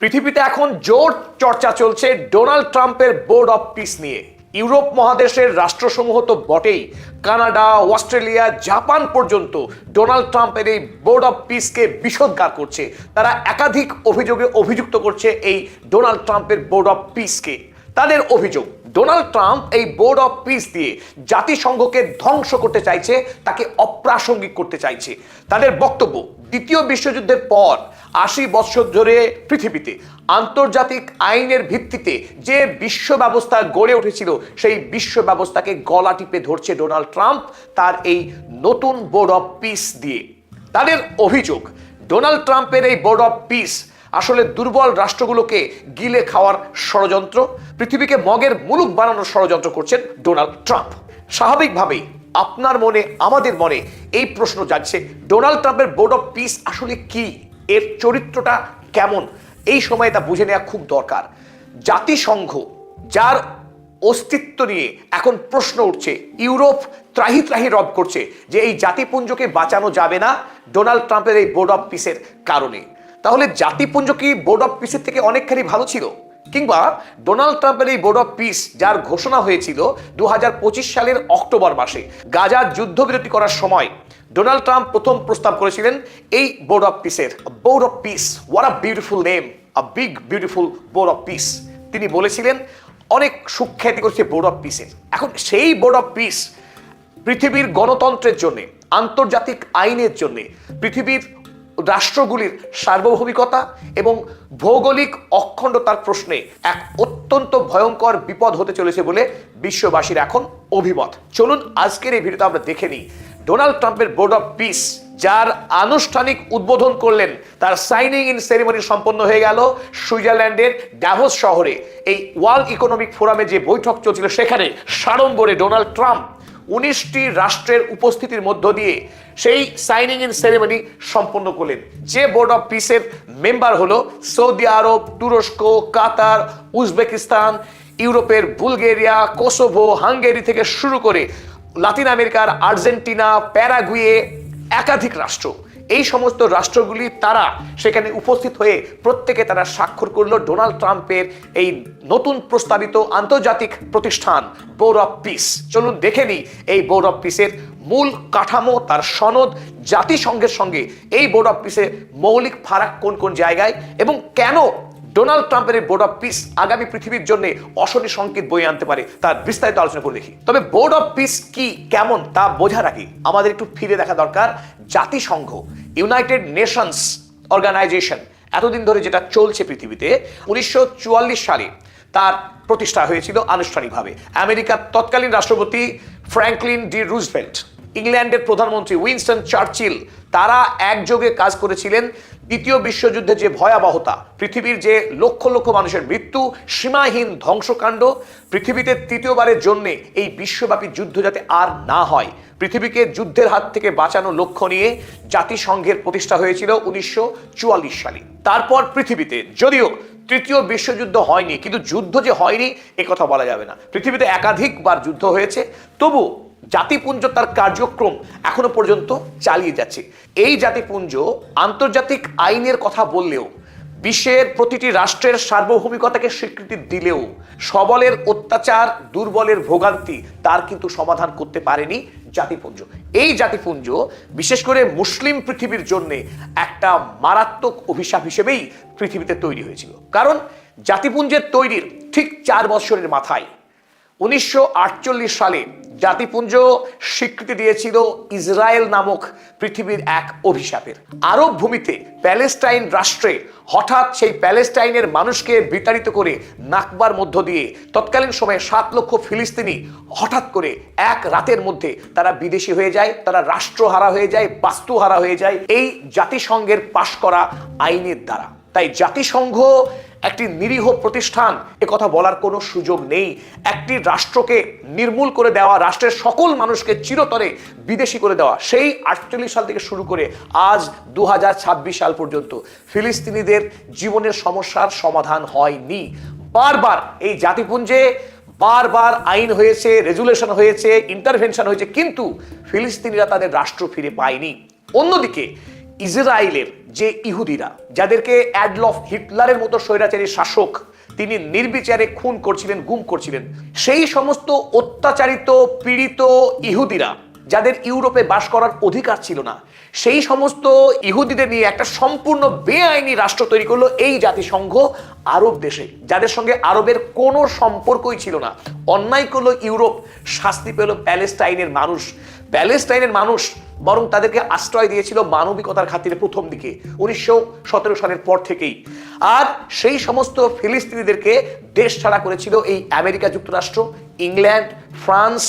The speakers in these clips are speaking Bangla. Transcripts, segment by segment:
পৃথিবীতে এখন জোর চর্চা চলছে ডোনাল্ড ট্রাম্পের বোর্ড অফ পিস নিয়ে। ইউরোপ মহাদেশের রাষ্ট্রসমূহ তো বটেই, কানাডা, অস্ট্রেলিয়া, জাপান পর্যন্ত ডোনাল্ড ট্রাম্পের এই বোর্ড অফ পিসকে বিষোদ্গার করছে। তারা একাধিক অভিযোগে অভিযুক্ত করছে এই ডোনাল্ড ট্রাম্পের বোর্ড অফ পিসকে। তাদের অভিযোগ, ডোনাল্ড ট্রাম্প এই বোর্ড অফ পিস দিয়ে জাতিসংঘকে ধ্বংস করতে চাইছে, তাকে অপ্রাসঙ্গিক করতে চাইছে। তাদের বক্তব্য, দ্বিতীয় বিশ্বযুদ্ধের পর ৮০ বছর ধরে পৃথিবীতে আন্তর্জাতিক আইনের ভিত্তিতে যে বিশ্ব ব্যবস্থা গড়ে উঠেছিল, সেই বিশ্ব ব্যবস্থাকে গলা টিপে ধরছে ডোনাল্ড ট্রাম্প তার এই নতুন বোর্ড অফ পিস দিয়ে। তাদের অভিযোগ, ডোনাল্ড ট্রাম্পের এই বোর্ড অফ পিস আসলে দুর্বল রাষ্ট্রগুলোকে গিলে খাওয়ার ষড়যন্ত্র, পৃথিবীকে মগের মুলুক বানানোর ষড়যন্ত্র করছেন ডোনাল্ড ট্রাম্প। স্বাভাবিকভাবেই আপনার মনে, আমাদের মনে এই প্রশ্ন যাচ্ছে, ডোনাল্ড ট্রাম্পের বোর্ড অফ পিস আসলে কি, এর চরিত্রটা কেমন? এই সময় তা বুঝে নেওয়া খুব দরকার। জাতিসংঘ, যার অস্তিত্ব নিয়ে এখন প্রশ্ন উঠছে, ইউরোপ ত্রাহি ত্রাহি রব করছে যে এই জাতিপুঞ্জকে বাঁচানো যাবে না ডোনাল্ড ট্রাম্পের এই বোর্ড অফ পিসের কারণে। তাহলে জাতিপুঞ্জ কি বোর্ড অফ পিসের থেকে অনেকখানি ভালো ছিল? কিংবা ডোনাল্ড ট্রাম্পের এই বোর্ড অফ পিস, যার ঘোষণা হয়েছিল ২০২৫ সালের অক্টোবর মাসে গাজার যুদ্ধবিরতি করার সময়, ডোনাল্ড ট্রাম্প প্রথম প্রস্তাব করেছিলেন এই বোর্ড অফ পিসের। Board of piece, what a beautiful name, a big beautiful board of piece. তিনি বলেছিলেন, অনেক সুখ্যাতি করেছে বোর্ড অফ পিসের। এখন সেই বোর্ড অফ পিস পৃথিবীর গণতন্ত্রের জন্য, আন্তর্জাতিক আইনের জন্য, পৃথিবীর রাষ্ট্রগুলির সার্বভৌমিকতা এবং ভৌগোলিক অখণ্ডতার প্রশ্নে এক অত্যন্ত ভয়ঙ্কর বিপদ হতে চলেছে বলে বিশ্ববাসীর এখন অভিমত। চলুন আজকের এই ভিডিওতে আমরা দেখে নিই ডোনাল্ড ট্রাম্পের বোর্ড অফ পিস, যার আনুষ্ঠানিক উদ্বোধন করলেন, তার সাইনিং ইন সেরিমনি সম্পন্ন হয়ে গেল সুইজারল্যান্ডের ডাভোস শহরে। এই ওয়ার্ল্ড ইকোনমিক ফোরামে যে বৈঠক চলছিল, সেখানে সাড়ম্বরে ডোনাল্ড ট্রাম্প ১৯টি রাষ্ট্রের উপস্থিতির মধ্য দিয়ে সেই সাইনিং ইন সেরেমনি সম্পন্ন করলেন। যে বোর্ড অফ পিসের মেম্বার হলো সৌদি আরব, তুরস্ক, কাতার, উজবেকিস্তান, ইউরোপের বুলগেরিয়া, কোসোভো, হাঙ্গেরি থেকে শুরু করে লাতিন আমেরিকার আর্জেন্টিনা, প্যারাগুয়ে, একাধিক রাষ্ট্র। এই সমস্ত রাষ্ট্রগুলি তারা সেখানে উপস্থিত হয়ে প্রত্যেকে তারা স্বাক্ষর করলো ডোনাল্ড ট্রাম্পের এই নতুন প্রস্তাবিত আন্তর্জাতিক প্রতিষ্ঠান বোর্ড অফ পিস। চলুন দেখে নিই এই বোর্ড অফ পিসের মূল কাঠামো, তার সনদ, জাতিসংঘের সঙ্গে এই বোর্ড অফ পিসের মৌলিক ফারাক কোন কোন জায়গায়, এবং কেন ডোনাল্ড ট্রাম্পের বোর্ড অফ পিস আগামী পৃথিবীর জন্য অশনি সংকেত বয়ে আনতে পারে, তার বিস্তারিত আলোচনা করে দেখি। তবে বোর্ড অফ পিস কি, কেমন, তা বোঝার আগে আমাদের একটু ফিরে দেখা দরকার জাতিসংঘ, ইউনাইটেড নেশনস অর্গানাইজেশন, এতদিন ধরে যেটা চলছে পৃথিবীতে। ১৯৪৪ সালে তার প্রতিষ্ঠা হয়েছিল আনুষ্ঠানিকভাবে। আমেরিকার তৎকালীন রাষ্ট্রপতি ফ্র্যাঙ্কলিন ডি রুজভেল্ট, ইংল্যান্ডের প্রধানমন্ত্রী উইনস্টন চার্চিল, তারা একযোগে কাজ করেছিলেন দ্বিতীয় বিশ্বযুদ্ধের যে ভয়াবহতা, পৃথিবীর যে লক্ষ লক্ষ মানুষের মৃত্যু, সীমাহীন ধ্বংসকাণ্ড, পৃথিবীতে তৃতীয়বারের জন্য এই বিশ্বব্যাপী যুদ্ধ যাতে আর না হয়, পৃথিবীকে যুদ্ধের হাত থেকে বাঁচানোর লক্ষ্য নিয়ে জাতিসংঘের প্রতিষ্ঠা হয়েছিল ১৯৪৪ সালে। তারপর পৃথিবীতে যদিও তৃতীয় বিশ্বযুদ্ধ হয়নি, কিন্তু যুদ্ধ যে হয়নি এ কথা বলা যাবে না। পৃথিবীতে একাধিকবার যুদ্ধ হয়েছে, তবু জাতিপুঞ্জ তার কার্যক্রম এখনো পর্যন্ত চালিয়ে যাচ্ছে। এই জাতিপুঞ্জ আন্তর্জাতিক আইনের কথা বললেও, বিশ্বের প্রতিটি রাষ্ট্রের সার্বভৌমিকতাকে স্বীকৃতি দিলেও, সবলের অত্যাচার, দুর্বলের ভোগান্তি তার কিন্তু সমাধান করতে পারেনি জাতিপুঞ্জ। এই জাতিপুঞ্জ বিশেষ করে মুসলিম পৃথিবীর জন্য একটা মারাত্মক অভিশাপ হিসেবেই পৃথিবীতে তৈরি হয়েছিল। কারণ জাতিপুঞ্জের তৈরির ঠিক ৪ বছরের মাথায় ১৯৪৮ সালে জাতিপুঞ্জ স্বীকৃতি দিয়েছিল ইসরায়েল নামক পৃথিবীর এক অভিশাপের। আরব ভূমিতে প্যালেস্টাইন রাষ্ট্রে হঠাৎ সেই প্যালেস্টাইনের মানুষকে বিতাড়িত করে নাকবার মধ্য দিয়ে তৎকালীন সময়ে ৭ লক্ষ ফিলিস্তিনি হঠাৎ করে এক রাতের মধ্যে তারা বিদেশি হয়ে যায়, তারা রাষ্ট্রহারা হয়ে যায়, বাস্তুহারা হয়ে যায় এই জাতিসংঘের পাশ করা আইনের দ্বারা। তাই জাতিসংঘ একটি নিরীহ প্রতিষ্ঠান, এ কথা বলার কোনো সুযোগ নেই। একটি রাষ্ট্রকে নির্মূল করে দেওয়া, রাষ্ট্রের সকল মানুষকে চিরতরে বিদেশি করে দেওয়া, সেই ৪৮ সাল থেকে শুরু করে আজ ২০২৬ সাল পর্যন্ত ফিলিস্তিনিদের জীবনের সমস্যার সমাধান হয়নি। বারবার এই জাতিপুঞ্জে বারবার আইন হয়েছে, রেজুলেশন হয়েছে, ইন্টারভেনশন হয়েছে, কিন্তু ফিলিস্তিনিরা তাদের রাষ্ট্র ফিরে পায়নি। অন্যদিকে ইসরায়েলের যে ইহুদিরা, যাদেরকে অ্যাডলফ হিটলারের মতো স্বৈরাচারী শাসক তিনি নির্বিচারে খুন করছিলেন, গুম করছিলেন, সেই সমস্ত অত্যাচারিত পীড়িত ইহুদিরা যাদের ইউরোপে বাস করার অধিকার ছিল না, সেই সমস্ত ইহুদিদের নিয়ে একটা সম্পূর্ণ বেআইনি রাষ্ট্র তৈরি করলো এই জাতিসংঘ আরব দেশে, যাদের সঙ্গে আরবের কোনো সম্পর্কই ছিল না। অন্যায় করলো ইউরোপ, শাস্তি পেল প্যালেস্টাইনের মানুষ। প্যালেস্টাইনের মানুষ বরং তাদেরকে আশ্রয় দিয়েছিল মানবিকতার খাতিরে প্রথম দিকে 1917 সালের পর থেকেই। আর সেই সমস্ত ফিলিস্তিনিদেরকে দেশ ছাড়া করেছিল এই আমেরিকা যুক্তরাষ্ট্র, ইংল্যান্ড, ফ্রান্স,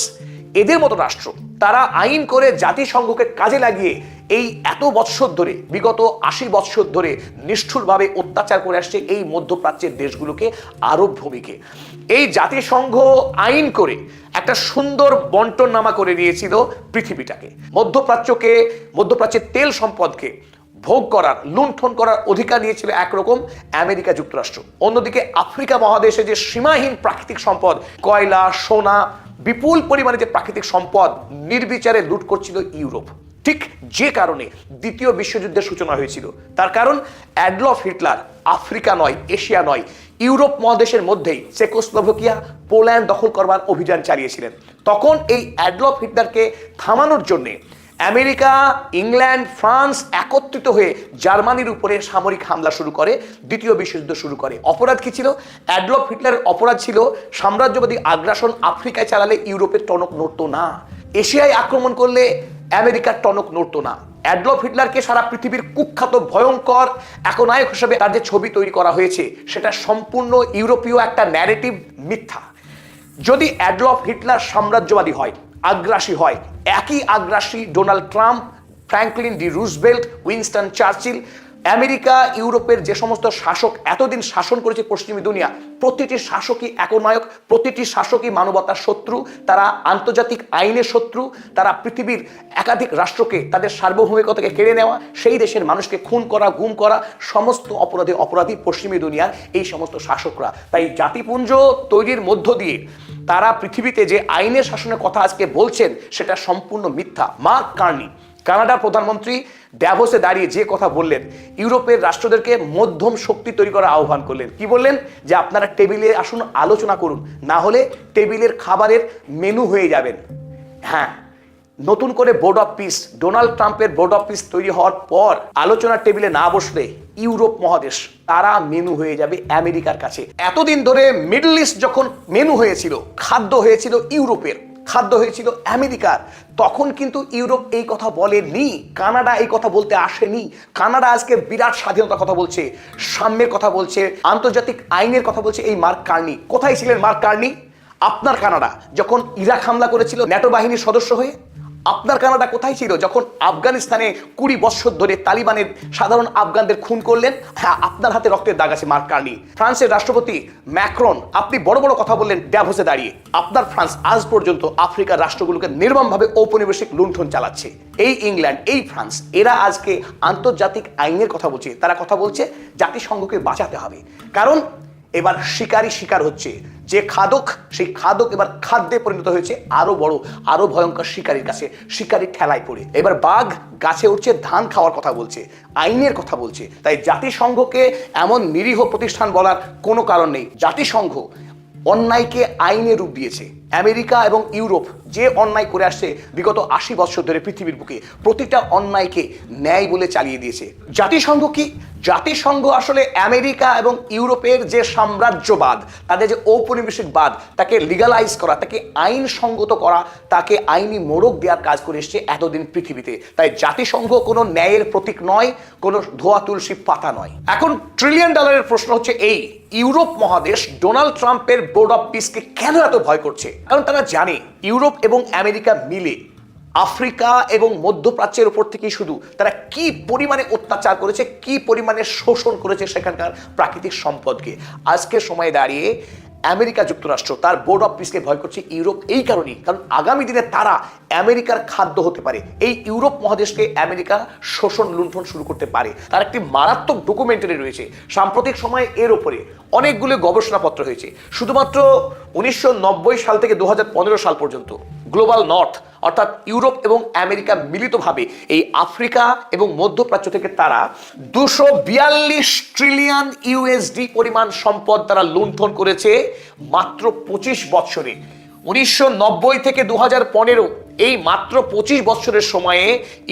এদের মতো রাষ্ট্র। তারা আইন করে জাতিসংঘকে কাজে লাগিয়ে এই এত বৎসর ধরে, বিগত 80 বৎসর ধরে নিষ্ঠুরভাবে অত্যাচার করে আসছে এই মধ্যপ্রাচ্যের দেশগুলোকে, আরব ভূমিকে। এই জাতিসংঘ আইন করে একটা সুন্দর বন্টননামা করে দিয়েছিল পৃথিবীটাকে। মধ্যপ্রাচ্যের তেল সম্পদকে ভোগ করার, লুণ্ঠন করার অধিকার নিয়েছিল একরকম আমেরিকা যুক্তরাষ্ট্র। অন্যদিকে আফ্রিকা মহাদেশে যে সীমাহীন প্রাকৃতিক সম্পদ, কয়লা, সোনা, বিপুল পরিমাণে যে প্রাকৃতিক সম্পদ নির্বিচারে লুট করছিল ইউরোপ। ঠিক যে কারণে দ্বিতীয় বিশ্বযুদ্ধের সূচনা হয়েছিল। তার কারণ অ্যাডলফ হিটলার আফ্রিকা নয়, এশিয়া নয়, ইউরোপ মহাদেশের মধ্যেই চেকোস্লোভাকিয়া, পোল্যান্ড দখল করবার অভিযান চালিয়েছিলেন। তখন এই অ্যাডলফ হিটলারকে থামানোর জন্যে আমেরিকা, ইংল্যান্ড, ফ্রান্স একত্রিত হয়ে জার্মানির উপরে সামরিক হামলা শুরু করে, দ্বিতীয় বিশ্বযুদ্ধ শুরু করে। অপরাধ কি ছিল? অ্যাডলফ হিটলারের অপরাধ ছিল সাম্রাজ্যবাদী আগ্রাসন আফ্রিকায় চালালে ইউরোপের টনক নড়তো না, এশিয়ায় আক্রমণ করলে আমেরিকার টনক নড়তো না। অ্যাডলফ হিটলারকে সারা পৃথিবীর কুখ্যাত ভয়ঙ্কর একনায়ক হিসেবে তার যে ছবি তৈরি করা হয়েছে সেটা সম্পূর্ণ ইউরোপীয় একটা ন্যারেটিভ, মিথ্যা। যদি অ্যাডলফ হিটলার সাম্রাজ্যবাদী হয়, আগ্রাসী হয়, একই আগ্রাসী Donald Trump, Franklin D Roosevelt, Winston Churchill, America, ইউরোপের যে সমস্ত শাসক এতদিন শাসন করেছে পশ্চিমী দুনিয়া, প্রতিটি শাসকই একনায়ক, প্রতিটি শাসকই মানবতার শত্রু, তারা আন্তর্জাতিক আইনের শত্রু, তারা পৃথিবীর একাধিক রাষ্ট্রকে তাদের সার্বভৌমিকতাকে কেড়ে নেওয়া, সেই দেশের মানুষকে খুন করা, গুম করা, সমস্ত অপরাধী পশ্চিমী দুনিয়ার এই সমস্ত শাসকরা। তাই জাতিপুঞ্জ তৈরির মধ্য দিয়ে তারা পৃথিবীতে যে আইনের শাসনের কথা আজকে বলছেন সেটা সম্পূর্ণ মিথ্যা। মার্ক কার্নি কানাডার প্রধানমন্ত্রী ড্যাভোসে দাঁড়িয়ে যে কথা বললেন, ইউরোপের রাষ্ট্রদেরকে মধ্যম শক্তি তৈরি করার আহ্বান করলেন। কি বললেন? যে আপনারা টেবিলে আসুন, আলোচনা করুন, না হলে টেবিলের খাবারের মেনু হয়ে যাবেন। হ্যাঁ, নতুন করে বোর্ড অফ পিস, ডোনাল্ড ট্রাম্পের বোর্ড অফ পিস তৈরি হওয়ার পর আলোচনার টেবিলে না বসলে ইউরোপ মহাদেশ তারা মেনু হয়ে যাবে আমেরিকার কাছে। এতদিন ধরে মিডল ইস্ট যখন মেনু হয়েছিল, খাদ্য হয়েছিল ইউরোপের, খাদ্য হয়েছিল আমেরিকার, তখন কিন্তু ইউরোপ এই কথা বলেনি, কানাডা এই কথা বলতে আসেনি। কানাডা আজকে বিরাট স্বাধীনতার কথা বলছে, সাম্যের কথা বলছে, আন্তর্জাতিক আইনের কথা বলছে। এই মার্ক কার্নি কোথায় ছিলেন? মার্ক কার্নি আপনার কানাডা যখন ইরাক হামলা করেছিল ন্যাটো বাহিনীর সদস্য হয়ে, আপনার কানাডা কোথায় ছিল যখন আফগানিস্তানে 20 বছর ধরে তালিবানের সাধারণ আফগানদের খুন করলেন? হ্যাঁ, আপনার হাতে রক্তের দাগ আছে মার্ক কার্নি। ফ্রান্সের রাষ্ট্রপতি ম্যাক্রন, আপনি বড় বড় কথা বললেন ড্যাভোসে দাঁড়িয়ে। আপনার ফ্রান্স আজ পর্যন্ত আফ্রিকার রাষ্ট্রগুলোকে নির্মমভাবে ঔপনিবেশিক লুণ্ঠন চালাচ্ছে। এই ইংল্যান্ড, এই ফ্রান্স, এরা আজকে আন্তর্জাতিক আইনের কথা বলছে, তারা কথা বলছে জাতিসংঘকে বাঁচাতে হবে। কারণ এবার শিকার হচ্ছে, যে খাদক, সেই খাদক এবার খাদ্যে পরিণত হয়েছে আরো বড়, আরো ভয়ঙ্কর শিকারীর কাছে, শিকারীর ঠেলায় পড়ে। এবার বাঘ গাছে উঠছে, ধান খাওয়ার কথা বলছে, আইনের কথা বলছে। তাই জাতিসংঘকে এমন নিরীহ প্রতিষ্ঠান বলার কোনো কারণ নেই। জাতিসংঘ অন্যায়কে আইনে রূপ দিয়েছে। আমেরিকা এবং ইউরোপ যে অন্যায় করে আসছে বিগত 80 বছর ধরে পৃথিবীর বুকে, প্রতিটা অন্যায়কে ন্যায় বলে চালিয়ে দিয়েছে। জাতিসংঘ কি? জাতিসংঘ আসলে আমেরিকা এবং ইউরোপের যে সাম্রাজ্যবাদ, তাদের যে ঔপনিবেশিকবাদ, তাকে লিগালাইজ করা, তাকে আইন সঙ্গত করা, তাকে আইনি মোড়ক দেওয়ার কাজ করে এসছে এতদিন পৃথিবীতে। তাই জাতিসংঘ কোনো ন্যায়ের প্রতীক নয়, কোনো ধোয়া তুলসী পাতা নয়। এখন $1 ট্রিলিয়ন প্রশ্ন হচ্ছে এই, ইউরোপ মহাদেশ ডোনাল্ড ট্রাম্পের বোর্ড অফ পিসকে কেন এত ভয় করছে? কারণ তারা জানে ইউরোপ এবং আমেরিকা মিলে আফ্রিকা এবং মধ্যপ্রাচ্যের উপর থেকেই শুধু তারা কি পরিমাণে অত্যাচার করেছে, কি পরিমাণে শোষণ করেছে সেখানকার প্রাকৃতিক সম্পদকে। আজকের সময়ে দাঁড়িয়ে আমেরিকা যুক্তরাষ্ট্র তার বোর্ড অফ পিসকে ভয় করছে ইউরোপ এই কারণেই, কারণ আগামী দিনে তারা আমেরিকার খাদ্য হতে পারে। এই ইউরোপ মহাদেশকে আমেরিকা শোষণ লুণ্ঠন শুরু করতে পারে। তার একটি মারাত্মক ডকুমেন্টারি রয়েছে সাম্প্রতিক সময়ে, এর উপরে অনেকগুলো গবেষণাপত্র হয়েছে। শুধুমাত্র 1990 সাল থেকে 2015 সাল পর্যন্ত গ্লোবাল নর্থ অর্থাৎ ইউরোপ এবং আমেরিকা মিলিতভাবে এই আফ্রিকা এবং মধ্যপ্রাচ্য থেকে তারা 242 ট্রিলিয়ন ইউএসডি পরিমাণ সম্পদ তারা লুণ্ঠন করেছে মাত্র 25 বছরে। 1990 থেকে 2015 এই মাত্র 25 বছরের সময়ে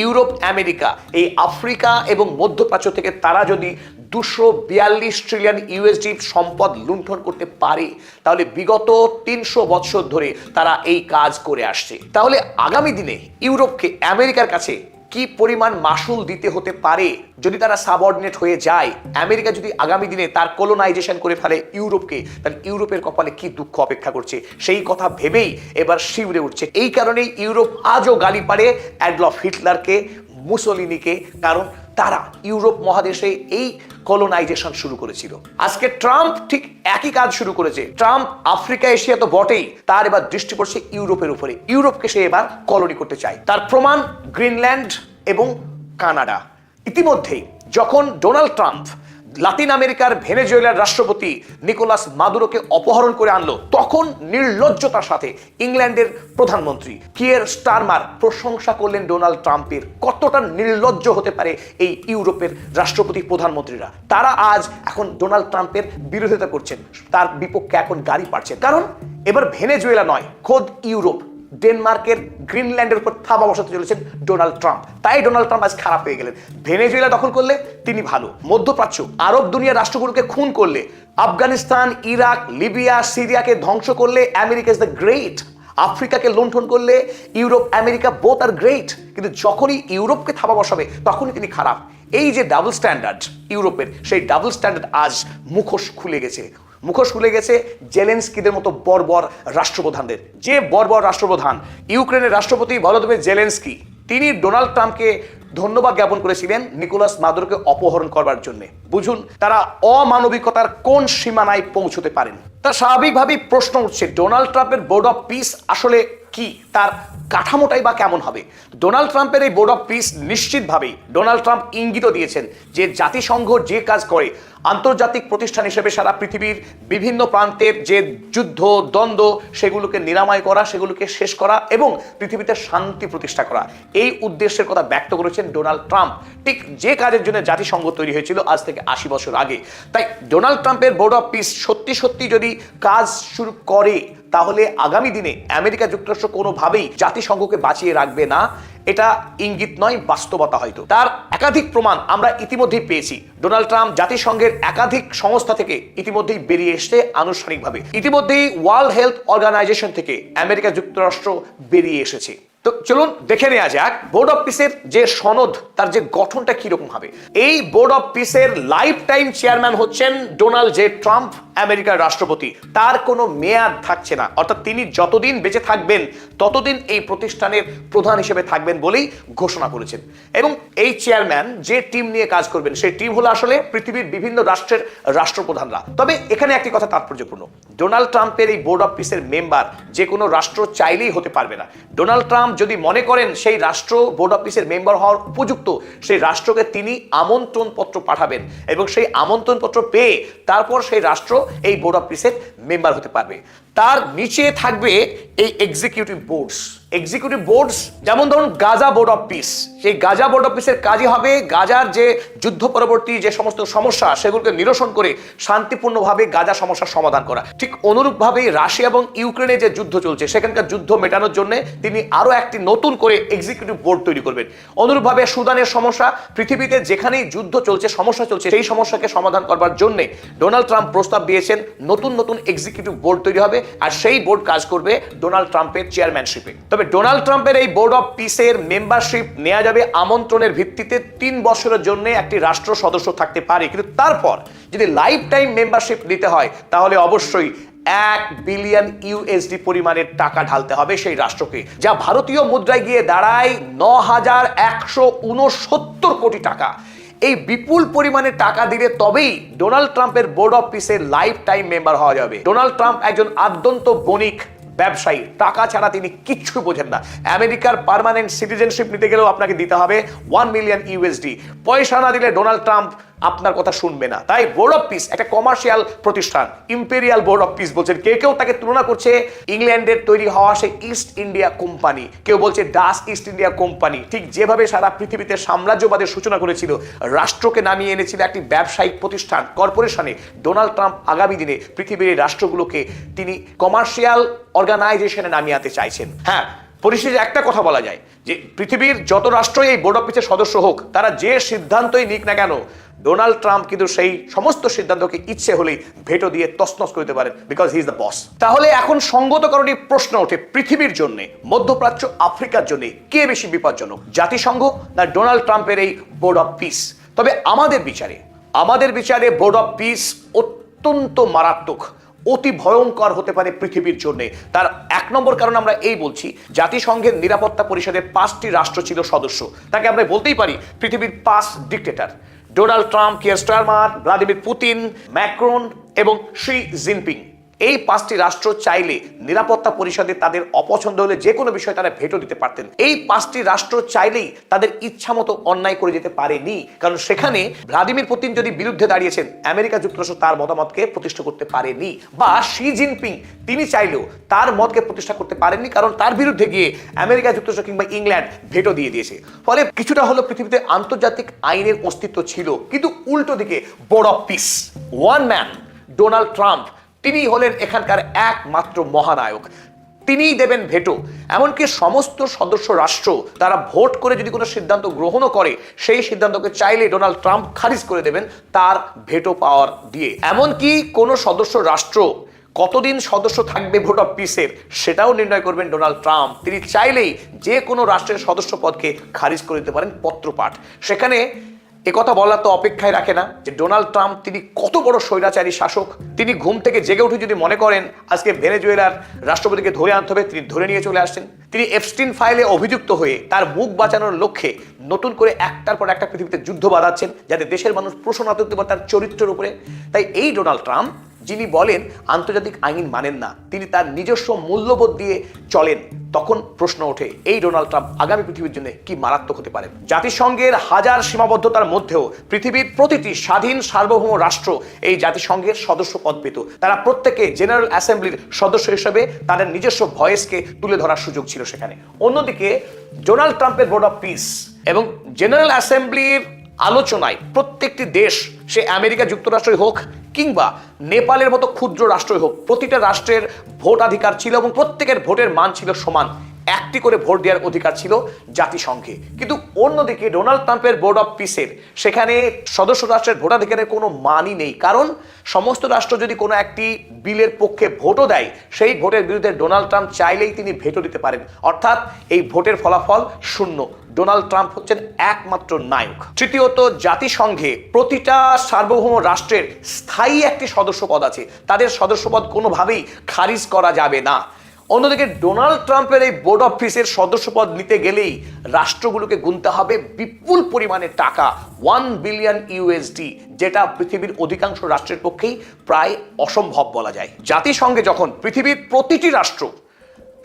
ইউরোপ আমেরিকা এই আফ্রিকা এবং মধ্যপ্রাচ্য থেকে তারা যদি 242 ট্রিলিয়ন ইউএসডি সম্পদ লুণ্ঠন করতে পারে, তাহলে বিগত 300 বছর ধরে তারা এই কাজ করে আসছে। তাহলে আগামী দিনে ইউরোপকে আমেরিকার কাছে কি পরিমাণ মাসুল দিতে হতে পারে যদি তারা সাবঅর্ডিনেট হয়ে যায়? আমেরিকা যদি আগামী দিনে তার কলোনাইজেশন করে ফেলে ইউরোপকে, তাহলে ইউরোপের কপালে কি দুঃখ অপেক্ষা করছে সেই কথা ভেবেই এবার শিউরে উঠছে। এই কারণেই ইউরোপ আজও গালি পারে অ্যাডলফ হিটলারকে, মুসোলিনিকে, কারণ তারা ইউরোপ মহাদেশে এই কলোনাইজেশন শুরু করেছিল। আজকে ট্রাম্প ঠিক একই কাজ শুরু করেছে। ট্রাম্প আফ্রিকা এশিয়া তো বটেই, তার এবার দৃষ্টি পড়ছে ইউরোপের উপরে। ইউরোপকে সে এবার কলোনি করতে চায়। তার প্রমাণ গ্রিনল্যান্ড এবং কানাডা। ইতিমধ্যেই যখন ডোনাল্ড ট্রাম্প লাতিন আমেরিকার ভেনেজুয়েলার রাষ্ট্রপতি নিকোলাস মাদুরোকে অপহরণ করে আনলো, তখন নির্লজ্জতার সাথে ইংল্যান্ডের প্রধানমন্ত্রী কিয়ের স্টারমার প্রশংসা করলেন ডোনাল্ড ট্রাম্পের। কতটা নির্লজ্জ হতে পারে এই ইউরোপের রাষ্ট্রপতি প্রধানমন্ত্রীরা? তারা আজ এখন ডোনাল্ড ট্রাম্পের বিরোধিতা করছেন, তার বিপক্ষে এখন গাড়ি পাচ্ছেন। কারণ এবার ভেনেজুয়েলা নয়, খোদ ইউরোপ ডেনমার্কের গ্রিনল্যান্ডের উপর থাবা বসাতে চলেছেন ডোনাল্ড ট্রাম্প। তাই ডোনাল্ড ট্রাম্প আজ খারাপ হয়ে গেলেন। ভেনেজুয়েলা দখল করলে তিনি ভালো, মধ্যপ্রাচ্য আরব দুনিয়ার রাষ্ট্রগুলোকে খুন করলে, আফগানিস্তান, ইরাক, লিবিয়া, সিরিয়াকে ধ্বংস করলে আমেরিকা ইজ দ্য গ্রেট, আফ্রিকাকে লুণ্ঠন করলে Europe America both are great. কিন্তু যখনই ইউরোপকে থাবা বসাবে তখনই তিনি খারাপ। এই যে ডাবল স্ট্যান্ডার্ড ইউরোপের, সেই ডাবল স্ট্যান্ডার্ড আজ মুখোশ খুলে গেছে। মুখোশ খুলে গেছে জেলেনস্কিদের মতো বর্বর রাষ্ট্রপ্রধানদের। যে বর্বর রাষ্ট্রপ্রধান ইউক্রেনের রাষ্ট্রপতি ভলোদিমির জেলেনস্কি, তিনি ডোনাল্ড ট্রাম্পকে ধন্যবাদ জ্ঞাপন করেছিলেন নিকোলাস মাদুরোকে অপহরণ করবার জন্য। বুঝুন তারা অমানবিকতার কোন সীমানায় পৌঁছতে পারেন। তা স্বাভাবিকভাবেই প্রশ্ন উঠছে, ডোনাল্ড ট্রাম্পের বোর্ড অফ পিস আসলে কি, তার কাঠামোটাই বা কেমন হবে? ডোনাল্ড ট্রাম্পের এই বোর্ড অফ পিস নিশ্চিতভাবেই ডোনাল্ড ট্রাম্প ইঙ্গিত দিয়েছেন যে জাতিসংঘ যে কাজ করে, আন্তর্জাতিক প্রতিষ্ঠান হিসেবে সারা পৃথিবীর বিভিন্ন প্রান্তের যে যুদ্ধ দ্বন্দ্ব সেগুলোকে নিরাময় করা, সেগুলোকে শেষ করা এবং পৃথিবীতে শান্তি প্রতিষ্ঠা করা, এই উদ্দেশ্যের কথা ব্যক্ত করেছেন ডোনাল্ড ট্রাম্প। ঠিক যে কাজের জন্য জাতিসংঘ তৈরি হয়েছিল আজ থেকে 80 বছর আগে। তাই ডোনাল্ড ট্রাম্পের বোর্ড অফ পিস সত্যি সত্যি যদি কাজ শুরু করে, তাহলে আগামী দিনে আমেরিকা যুক্তরাষ্ট্র কোনোভাবেই জাতিসংঘকে বাঁচিয়ে রাখবে না। এটা ইঙ্গিত নয়, বাস্তবতা হয়তো। তার একাধিক প্রমাণ আমরা ইতিমধ্যেই পেয়েছি। ডোনাল্ড ট্রাম্প জাতিসংঘের একাধিক সংস্থা থেকে ইতিমধ্যেই বেরিয়ে এসেছে আনুষ্ঠানিকভাবে। ইতিমধ্যেই ওয়ার্ল্ড হেলথ অর্গানাইজেশন থেকে আমেরিকা যুক্তরাষ্ট্র বেরিয়ে এসেছে। তো চলুন দেখে নেওয়া যাক বোর্ড অফ পিসের যে সনদ, তার যে গঠনটা কিরকম হবে। এই বোর্ড অফ পিসের লাইফ টাইম চেয়ারম্যান হচ্ছেন ডোনাল্ড জে ট্রাম্প, আমেরিকার রাষ্ট্রপতি। তার কোনো মেয়াদ থাকছে না, অর্থাৎ তিনি যতদিন বেঁচে থাকবেন ততদিন এই প্রতিষ্ঠানের প্রধান হিসেবে থাকবেন বলেই ঘোষণা করেছেন। এবং এই চেয়ারম্যান যে টিম নিয়ে কাজ করবেন, সেই টিম হলো আসলে পৃথিবীর বিভিন্ন রাষ্ট্রের রাষ্ট্রপ্রধানরা। তবে এখানে একটি কথা তাৎপর্যপূর্ণ, ডোনাল্ড ট্রাম্পের এই বোর্ড অফ পিসের মেম্বার যে কোনো রাষ্ট্র চাইলেই হতে পারবে না। ডোনাল্ড ট্রাম্প যদি মনে করেন সেই রাষ্ট্র বোর্ড অফ পিসের মেম্বার হওয়ার উপযুক্ত, সেই রাষ্ট্রকে তিনি আমন্ত্রণ পত্র পাঠাবেন এবং সেই আমন্ত্রণ পত্র পেয়ে তারপর সেই রাষ্ট্র এই বোর্ড অফ পিসের মেম্বার হতে পারবে। তার নিচে থাকবে এই এক্সিকিউটিভ বোর্ডস। এক্সিকিউটিভ বোর্ডস যেমন ধরুন গাজা বোর্ড অফ পিস, সেই গাজা বোর্ড অফ পিসের কাজই হবে গাজার যে যুদ্ধ পরবর্তী যে সমস্ত সমস্যা সেগুলোকে নিরসন করে শান্তিপূর্ণভাবে গাজা সমস্যার সমাধান করা। ঠিক অনুরূপভাবেই রাশিয়া এবং ইউক্রেনে যে যুদ্ধ চলছে সেখানকার যুদ্ধ মেটানোর জন্য তিনি আরো একটি নতুন করে এক্সিকিউটিভ বোর্ড তৈরি করবেন। অনুরূপভাবে সুদানের সমস্যা, পৃথিবীতে যেখানেই যুদ্ধ চলছে, সমস্যা চলছে, সেই সমস্যাকে সমাধান করবার জন্য ডোনাল্ড ট্রাম্প প্রস্তাব দিয়েছেন নতুন নতুন এক্সিকিউটিভ বোর্ড তৈরি হবে, আর সেই বোর্ড কাজ করবে ডোনাল্ড ট্রাম্পের চেয়ারম্যানশিপে। তবে ডোনাল্ড ট্রাম্পের এই বোর্ড অফ পিসের মেম্বারশিপ নেওয়া যাবে আমন্ত্রণের ভিত্তিতে। 3 বছরের জন্য একটি রাষ্ট্র সদস্য থাকতে পারে, কিন্তু তারপর যদি লাইফ টাইম মেম্বারশিপ নিতে হয় তাহলে অবশ্যই 1 বিলিয়ন ইউএসডি পরিমাণের টাকা ঢালতে হবে সেই রাষ্ট্রকে, যা ভারতীয় মুদ্রায় গিয়ে দাঁড়ায় 9,169 কোটি টাকা। এই বিপুল পরিমাণে টাকা দিলে তবেই ডোনাল্ড ট্রাম্পের বোর্ড অফ পিসের লাইফ টাইম মেম্বার হওয়া যাবে। ডোনাল্ড ট্রাম্প একজন আদ্যন্ত বণিক, ব্যবসায়ী, টাকা ছাড়া তিনি কিচ্ছু বোঝেন না। আমেরিকার পার্মানেন্ট সিটিজেনশিপ নিতে গেলেও আপনাকে দিতে হবে 1 মিলিয়ন ইউএসডি। পয়সা না দিলে ডোনাল্ড ট্রাম্প আপনার কথা শুনবে না। তাই বোর্ড অফ পিস একটা কমার্শিয়াল প্রতিষ্ঠান, ইম্পেরিয়াল বোর্ড অফ পিস বলছেন। কেউ তাকে তুলনা করছে ইংল্যান্ডের তৈরি হওয়া সেই ইস্ট ইন্ডিয়া কোম্পানি, কেউ বলছে ডাচ ইস্ট ইন্ডিয়া কোম্পানি। ঠিক যেভাবে সারা পৃথিবীতে সাম্রাজ্যবাদের সূচনা করেছিল, রাষ্ট্রকে নামিয়ে এনেছিল একটি ব্যবসায়িক প্রতিষ্ঠান কর্পোরেশনে, ডোনাল্ড ট্রাম্প আগামী দিনে পৃথিবীর এই রাষ্ট্রগুলোকে তিনি কমার্শিয়াল অর্গানাইজেশনে নামিয়ে আনতে চাইছেন। হ্যাঁ, পরিশেষে একটা কথা বলা যায় যে পৃথিবীর যত রাষ্ট্রই এই বোর্ড অফ পিসের সদস্য হোক, তারা যে সিদ্ধান্তই নিক না কেন, ডোনাল্ড ট্রাম্প কিন্তু সেই সমস্ত সিদ্ধান্তকে ইচ্ছে হলেই ভেটো দিয়ে তছনছ করতে পারেন, because he is the boss. তাহলে এখন সঙ্গত কারণে প্রশ্ন ওঠে, পৃথিবীর জন্য, মধ্যপ্রাচ্য, আফ্রিকার জন্য কে বেশি বিপজ্জনক, জাতিসংঘ না ডোনাল্ড ট্রাম্পের এই বোর্ড অফ পিস? তবে আমাদের বিচারে বোর্ড অফ পিস অত্যন্ত মারাত্মক, অতি ভয়ঙ্কর হতে পারে পৃথিবীর জন্য। তার এক নম্বর কারণ আমরা এই বলছি, জাতিসংঘের নিরাপত্তা পরিষদের 5টি রাষ্ট্র ছিল সদস্য। তাকে আমরা বলতেই পারি পৃথিবীর 5 dictator: Donald Trump, Keir Starmer, Vladimir Putin, Macron এবং শি জিনপিং। এই 5টি রাষ্ট্র চাইলে নিরাপত্তা পরিষদে তাদের অপছন্দ হলে যে কোনো বিষয়ে তারা ভেটো দিতে পারতেন। এই 5টি রাষ্ট্র চাইলেই তাদের ইচ্ছা মতো অন্যায় করে যেতে পারেনি, কারণ সেখানে ভ্লাদিমির পুতিন যদি বিরুদ্ধে দাঁড়িয়েছেন, আমেরিকা যুক্তরাষ্ট্র তার মতামতকে প্রতিষ্ঠা করতে পারেনি, বা শি জিনপিং তিনি চাইলেও তার মতকে প্রতিষ্ঠা করতে পারেননি, কারণ তার বিরুদ্ধে গিয়ে আমেরিকা যুক্তরাষ্ট্র কিংবা ইংল্যান্ড ভেটো দিয়ে দিয়েছে। ফলে কিছুটা হলো পৃথিবীতে আন্তর্জাতিক আইনের অস্তিত্ব ছিল। কিন্তু উল্টো দিকে board of piece, one man Donald Trump, তিনি হলেন এখানকার একমাত্র মহানায়ক। তিনিই দেবেন ভেটো। এমনকি সমস্ত সদস্য রাষ্ট্র তারা ভোট করে যদি কোনো সিদ্ধান্ত গ্রহণও করে, সেই সিদ্ধান্তকে চাইলে ডোনাল্ড ট্রাম্প খারিজ করে দেবেন তার ভেটো পাওয়ার দিয়ে। এমনকি কোনো সদস্য রাষ্ট্র কতদিন সদস্য থাকবে ভোট অফ পিসের, সেটাও নির্ণয় করবেন ডোনাল্ড ট্রাম্প। তিনি চাইলেই যে কোনো রাষ্ট্রের সদস্য পদকে খারিজ করে দিতে পারেন পত্রপাঠ। সেখানে একথা বলার তো অপেক্ষায় রাখে না যে ডোনাল্ড ট্রাম্প তিনি কত বড় স্বৈরাচারী শাসক। তিনি ঘুম থেকে জেগে উঠে যদি মনে করেন আজকে ভেনেজুয়েলার রাষ্ট্রপতিকে ধরে আনতে হবে, তিনি ধরে নিয়ে চলে আসছেন। তিনি এপস্টিন ফাইলে অভিযুক্ত হয়ে তার মুখ বাঁচানোর লক্ষ্যে নতুন করে একটার পর একটা পৃথিবীতে যুদ্ধ বাঁধাচ্ছেন, যাতে দেশের মানুষ প্রশ্ন না তুলতে পারে তার চরিত্রের উপরে। তাই এই ডোনাল্ড ট্রাম্প, যিনি বলেন আন্তর্জাতিক আইন মানেন না, তিনি তার নিজস্ব মূল্যবোধ দিয়ে চলেন, তখন প্রশ্ন ওঠে এই ডোনাল্ড ট্রাম্প আগামী পৃথিবীর জন্য কি মারাত্মক হতে পারে। জাতিসংঘের হাজার সীমাবদ্ধতার মধ্যেও পৃথিবীর প্রতিটি স্বাধীন সার্বভৌম রাষ্ট্র এই জাতিসংঘের সদস্য পদ পেত। তারা প্রত্যেকে জেনারেল অ্যাসেম্বলির সদস্য হিসেবে তাদের নিজস্ব ভয়েসকে তুলে ধরার সুযোগ ছিল সেখানে। অন্যদিকে ডোনাল্ড ট্রাম্পের বোর্ড অফ পিস এবং জেনারেল অ্যাসেম্বলির আলোচনায় প্রত্যেকটি দেশ, সে আমেরিকা যুক্তরাষ্ট্রই হোক কিংবা নেপালের মতো ক্ষুদ্র রাষ্ট্রই হোক, প্রতিটা রাষ্ট্রের ভোটাধিকার ছিল এবং প্রত্যেকের ভোটের মান ছিল সমান। একটি করে ভোট দেওয়ার অধিকার ছিল জাতিসংঘে। কিন্তু অন্যদিকে ডোনাল্ড ট্রাম্পের বোর্ড অফ পিসের সেখানে সদস্য রাষ্ট্রের ভোটাধিকারের কোনো মানই নেই, কারণ সমস্ত রাষ্ট্র যদি কোনো একটি বিলের পক্ষে ভোটও দেয়, সেই ভোটের বিরুদ্ধে ডোনাল্ড ট্রাম্প চাইলেই তিনি ভেটো দিতে পারেন, অর্থাৎ এই ভোটের ফলাফল শূন্য। ডোনাল্ড ট্রাম্প হচ্ছেন একমাত্র নায়ক। তৃতীয়ত, জাতিসংঘে প্রতিটা সার্বভৌম রাষ্ট্রের স্থায়ী একটি সদস্য পদ আছে, তাদের সদস্য পদ কোনোভাবেই খারিজ করা যাবে না। অন্যদিকে ডোনাল্ড ট্রাম্পের এই বোর্ড অফ পিসের সদস্যপদ নিতে গেলেই রাষ্ট্রগুলোকে গুনতে হবে বিপুল পরিমাণে টাকা, 1 বিলিয়ন ইউএসডি, যেটা পৃথিবীর অধিকাংশ রাষ্ট্রের পক্ষেই প্রায় অসম্ভব বলা যায়। জাতিসংঘে যখন পৃথিবীর প্রতিটি রাষ্ট্র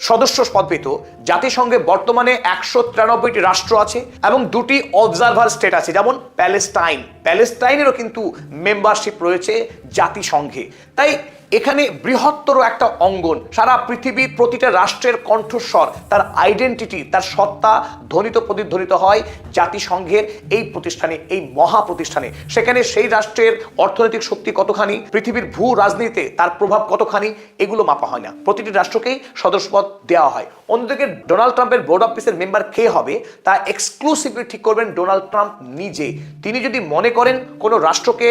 সদস্য পদ পেত, জাতিসংঘে বর্তমানে 193টি রাষ্ট্র আছে এবং 2টি অবজারভার স্টেট আছে, যেমন প্যালেস্টাইনেরও কিন্তু মেম্বারশিপ রয়েছে জাতিসংঘে। তাই এখানে বৃহত্তর একটা অঙ্গন, সারা পৃথিবীর প্রতিটা রাষ্ট্রের কণ্ঠস্বর, তার আইডেন্টিটি, তার সত্তা ধ্বনিত প্রতিধ্বনিত হয় জাতিসংঘের এই প্রতিষ্ঠানে, এই মহা প্রতিষ্ঠানে। সেখানে সেই রাষ্ট্রের অর্থনৈতিক শক্তি কতখানি, পৃথিবীর ভূ রাজনীতিতে তার প্রভাব কতখানি, এগুলো মাপা হয় না, প্রতিটি রাষ্ট্রকেই সদস্যপদ দেওয়া হয়। অন্যদিকে ডোনাল্ড ট্রাম্পের বোর্ড অফ পিসের মেম্বার কে হবে তা এক্সক্লুসিভলি ঠিক করবেন ডোনাল্ড ট্রাম্প নিজে। তিনি যদি মনে করেন কোনো রাষ্ট্রকে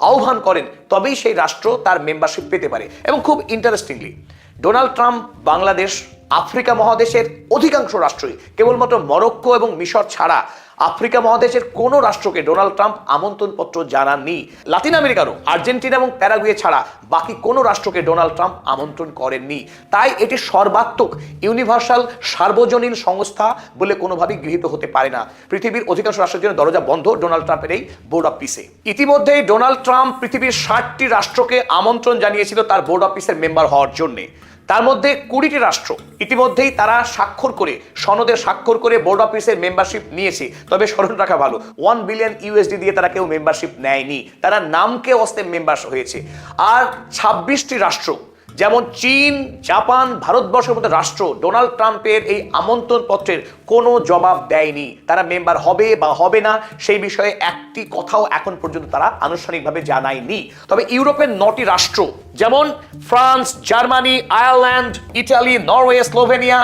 আহ্বান করেন, তবেই সেই রাষ্ট্র তার মেম্বারশিপ পেতে পারে। এবং খুব interestingly, Donald Trump Bangladesh, Africa মহাদেশের অধিকাংশ রাষ্ট্রই, কেবলমাত্র মরক্কো এবং মিশর ছাড়া আফ্রিকা মহাদেশের কোনো রাষ্ট্রকে ডোনাল্ড ট্রাম্প আমন্ত্রণপত্র জানাননি। লাতিন আমেরিকারও আর্জেন্টিনা এবং প্যারাগুয়ে ছাড়া বাকি কোনো রাষ্ট্রকে ডোনাল্ড ট্রাম্প আমন্ত্রণ করেননি। তাই এটি সর্বাত্মক ইউনিভার্সাল সার্বজনীন সংস্থা বলে কোনোভাবেই গৃহীত হতে পারে না। পৃথিবীর অধিকাংশ রাষ্ট্রের জন্য দরজা বন্ধ ডোনাল্ড ট্রাম্পের এই বোর্ড অফ পিসে। ইতিমধ্যেই ডোনাল্ড ট্রাম্প পৃথিবীর 60টি রাষ্ট্রকে আমন্ত্রণ জানিয়েছিল তার বোর্ড অফ পিসের মেম্বার হওয়ার জন্য। তার মধ্যে 20টি রাষ্ট্র ইতিমধ্যেই তারা সনদে স্বাক্ষর করে বোর্ড অফ পিসের মেম্বারশিপ নিয়েছে। তবে স্মরণ রাখা ভালো, 1 বিলিয়ন ইউএসডি দিয়ে তারা কেউ মেম্বারশিপ নেয়নি, তারা নামকে অস্তে মেম্বার হয়েছে। আর 26টি রাষ্ট্র যেমন চীন, জাপান, ভারতবর্ষের মতো রাষ্ট্র ডোনাল্ড ট্রাম্পের এই আমন্ত্রণ পত্রের কোনো জবাব দেয়নি। তারা মেম্বার হবে বা হবে না সেই বিষয়ে একটি কথাও এখন পর্যন্ত তারা আনুষ্ঠানিকভাবে জানায়নি। তবে ইউরোপের 9টি রাষ্ট্র যেমন France, Germany, Ireland, Italy, Norway, Slovenia,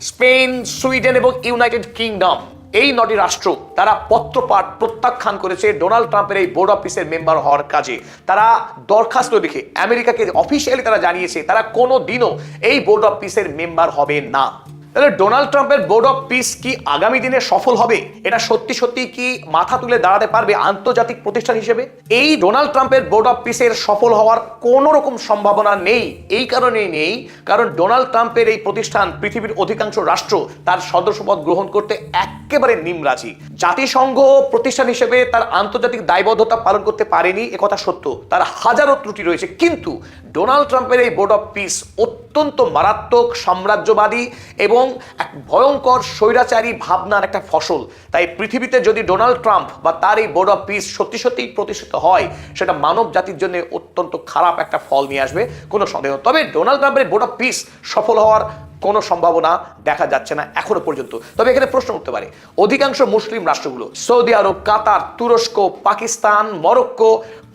Spain, Sweden এবং ইউনাইটেড কিংডম, এই 9টি রাষ্ট্র তারা পত্রপাঠ প্রত্যাখ্যান করেছে ডোনাল্ড ট্রাম্পের এই বোর্ড অফ পিসের মেম্বার হওয়ার কাজে। তারা দরখাস্ত লিখে আমেরিকাকে অফিসিয়ালি তারা জানিয়েছে তারা কোনো দিনও এই বোর্ড অফ পিসের মেম্বার হবে না। তাহলে ডোনাল্ড ট্রাম্পের বোর্ড অফ পিস কি আগামী দিনে সফল হবে? এটা সত্যি সত্যি কি মাথা তুলে দাঁড়াতে পারবে আন্তর্জাতিক প্রতিষ্ঠান হিসেবে? এই ডোনাল্ড ট্রাম্পের বোর্ড অফ পিসের সফল হওয়ার কোনো রকম সম্ভাবনা নেই। এই কারণেই নেই কারণ ডোনাল্ড ট্রাম্পের এই প্রতিষ্ঠান পৃথিবীর অধিকাংশ রাষ্ট্র তার সদস্যপদ গ্রহণ করতে একেবারে নিমরাজি। জাতিসংঘ প্রতিষ্ঠান হিসেবে তার আন্তর্জাতিক দায়বদ্ধতা পালন করতে পারেনি, একথা সত্য, তার হাজারো ত্রুটি রয়েছে। কিন্তু ডোনাল্ড ট্রাম্পের এই বোর্ড অফ পিস অত্যন্ত মারাত্মক সাম্রাজ্যবাদী এবং এক ভয়ঙ্কর স্বৈরাচারী ভাবনার একটা ফসল। তাই পৃথিবীতে যদি ডোনাল্ড ট্রাম্প বা তার এই বোর্ড অফ পিস সত্যি সত্যি প্রতিষ্ঠিত হয়, সেটা মানব জাতির জন্য অত্যন্ত খারাপ একটা ফল নিয়ে আসবে, কোনো সন্দেহ। তবে ডোনাল্ড ট্রাম্পের বোর্ড অফ পিস সফল হওয়ার কোনো সম্ভাবনা দেখা যাচ্ছে না এখনো পর্যন্ত। তবে এখানে প্রশ্ন উঠতে পারে, অধিকাংশ মুসলিম রাষ্ট্রগুলো সৌদি আরব, কাতার, তুরস্ক, পাকিস্তান, মরক্কো,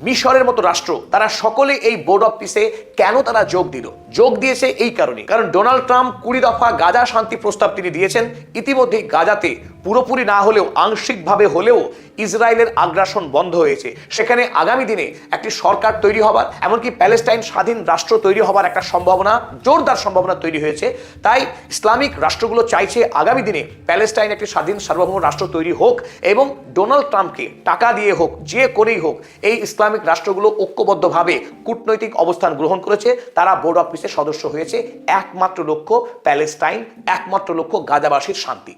মিশরের মতো রাষ্ট্র তারা সকলে এই বোর্ড অফ পিসে কেন তারা যোগ দিয়েছে এই কারণে, কারণ ডোনাল্ড ট্রাম্প 20 দফা গাজা শান্তি প্রস্তাব তিনি দিয়েছেন। ইতিমধ্যেই গাজাতে পুরোপুরি না হলেও আংশিকভাবে হলেও ইসরায়েলের আগ্রাসন বন্ধ হয়েছে। সেখানে আগামী দিনে একটি সরকার তৈরি হবার, এমনকি প্যালেস্টাইন স্বাধীন রাষ্ট্র তৈরি হবার একটা সম্ভাবনা, জোরদার সম্ভাবনা তৈরি হয়েছে। তাই ইসলামিক রাষ্ট্রগুলো চাইছে আগামী দিনে প্যালেস্টাইন একটি স্বাধীন সার্বভৌম রাষ্ট্র তৈরি হোক এবং ডোনাল্ড ট্রাম্পকে টাকা দিয়ে হোক, যে করেই হোক, এই ইসলামিক রাষ্ট্রগুলো ঐক্যবদ্ধভাবে কূটনৈতিক অবস্থান গ্রহণ করেছে। তারা বোর্ড অফ পিসের সদস্য হয়েছে। একমাত্র লক্ষ্য প্যালেস্টাইন, একমাত্র লক্ষ্য গাজাবাসীর শান্তি।